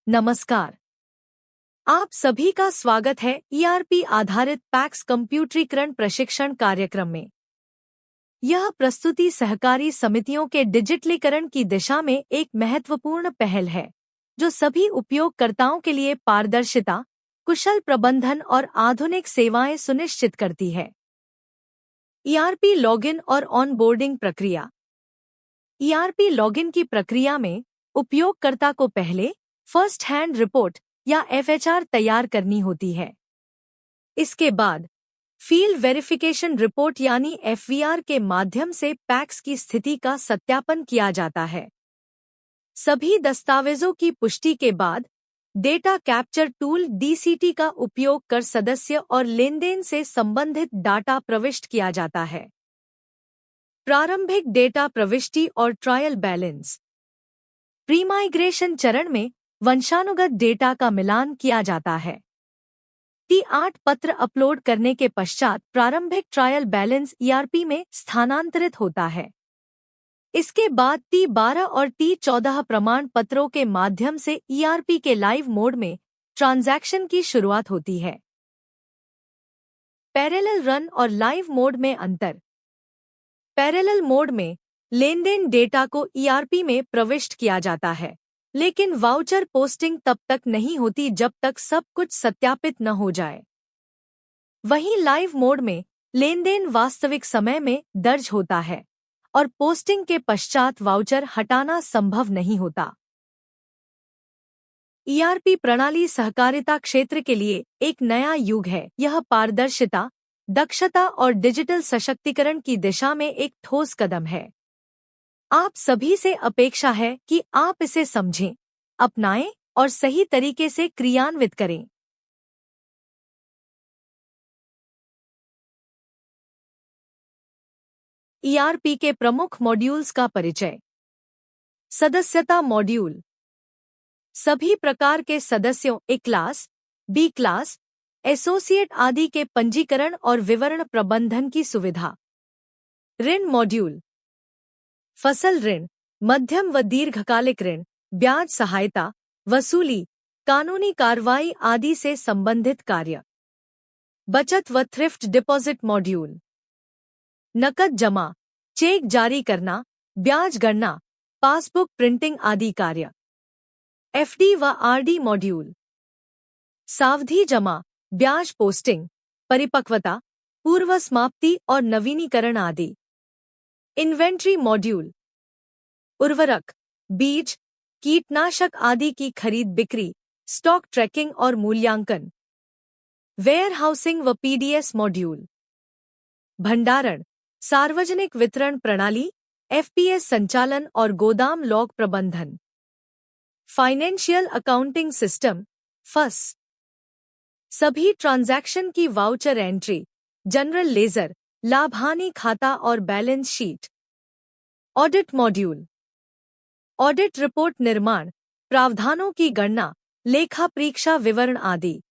नमस्कार। आप सभी का स्वागत है ईआरपी आधारित पैक्स कंप्यूटरीकरण प्रशिक्षण कार्यक्रम में। यह प्रस्तुति सहकारी समितियों के डिजिटलीकरण की दिशा में एक महत्वपूर्ण पहल है, जो सभी उपयोगकर्ताओं के लिए पारदर्शिता, कुशल प्रबंधन और आधुनिक सेवाएं सुनिश्चित करती है। ईआरपी लॉगिन और ऑनबोर्डिंग प्रक्रिया। ईआरपी लॉगिन की प्रक्रिया में उपयोगकर्ता को पहले फर्स्ट हैंड रिपोर्ट या एफएचआर तैयार करनी होती है। इसके बाद फील्ड वेरिफिकेशन रिपोर्ट यानी एफवीआर के माध्यम से पैक्स की स्थिति का सत्यापन किया जाता है। सभी दस्तावेजों की पुष्टि के बाद डेटा कैप्चर टूल डीसीटी का उपयोग कर सदस्य और लेनदेन से संबंधित डाटा प्रविष्ट किया जाता है। प्रारंभिक डेटा प्रविष्टि और ट्रायल बैलेंस। प्रीमाइग्रेशन चरण में वंशानुगत डेटा का मिलान किया जाता है। T8 पत्र अपलोड करने के पश्चात प्रारंभिक ट्रायल बैलेंस ईआरपी में स्थानांतरित होता है। इसके बाद T12 और T14 प्रमाण पत्रों के माध्यम से ईआरपी के लाइव मोड में ट्रांजैक्शन की शुरुआत होती है। पैरेलल रन और लाइव मोड में अंतर। पैरेलल मोड में लेनदेन डेटा को ईआरपी में प्रविष्ट किया जाता है, लेकिन वाउचर पोस्टिंग तब तक नहीं होती जब तक सब कुछ सत्यापित न हो जाए। वहीं लाइव मोड में लेनदेन वास्तविक समय में दर्ज होता है और पोस्टिंग के पश्चात वाउचर हटाना संभव नहीं होता। ईआरपी प्रणाली सहकारिता क्षेत्र के लिए एक नया युग है। यह पारदर्शिता, दक्षता और डिजिटल सशक्तिकरण की दिशा में एक ठोस कदम है। आप सभी से अपेक्षा है कि आप इसे समझें, अपनाएं और सही तरीके से क्रियान्वित करें। ईआरपी के प्रमुख मॉड्यूल्स का परिचय। सदस्यता मॉड्यूल। सभी प्रकार के सदस्यों ए क्लास, बी क्लास, एसोसिएट आदि के पंजीकरण और विवरण प्रबंधन की सुविधा। ऋण मॉड्यूल। फसल ऋण, मध्यम व दीर्घकालिक ऋण, ब्याज सहायता, वसूली, कानूनी कार्रवाई आदि से संबंधित कार्य। बचत व थ्रिफ्ट डिपॉजिट मॉड्यूल। नकद जमा, चेक जारी करना, ब्याज गणना, पासबुक प्रिंटिंग आदि कार्य। एफडी व आरडी मॉड्यूल। सावधि जमा, ब्याज पोस्टिंग, परिपक्वता, पूर्व समाप्ति और नवीनीकरण आदि। Inventory module. उर्वरक, बीज, कीटनाशक आदि की खरीद बिक्री, स्टॉक ट्रैकिंग और मूल्यांकन। वेयरहाउसिंग व पीडीएस मॉड्यूल। भंडारण, सार्वजनिक वितरण प्रणाली, एफपीएस संचालन और गोदाम लॉग प्रबंधन। फाइनेंशियल अकाउंटिंग सिस्टम, फस। सभी ट्रांजैक्शन की वाउचर एंट्री, जनरल लेजर, लाभ-हानि खाता और balance sheet. Audit module. Audit report निर्माण, प्रावधानों की गणना, लेखा परीक्षा विवरण आदि।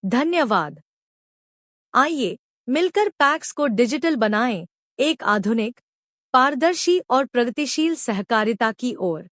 धन्यवाद। आइए मिलकर पैक्स को डिजिटल बनाएं, एक आधुनिक, पारदर्शी और प्रगतिशील सहकारिता की ओर।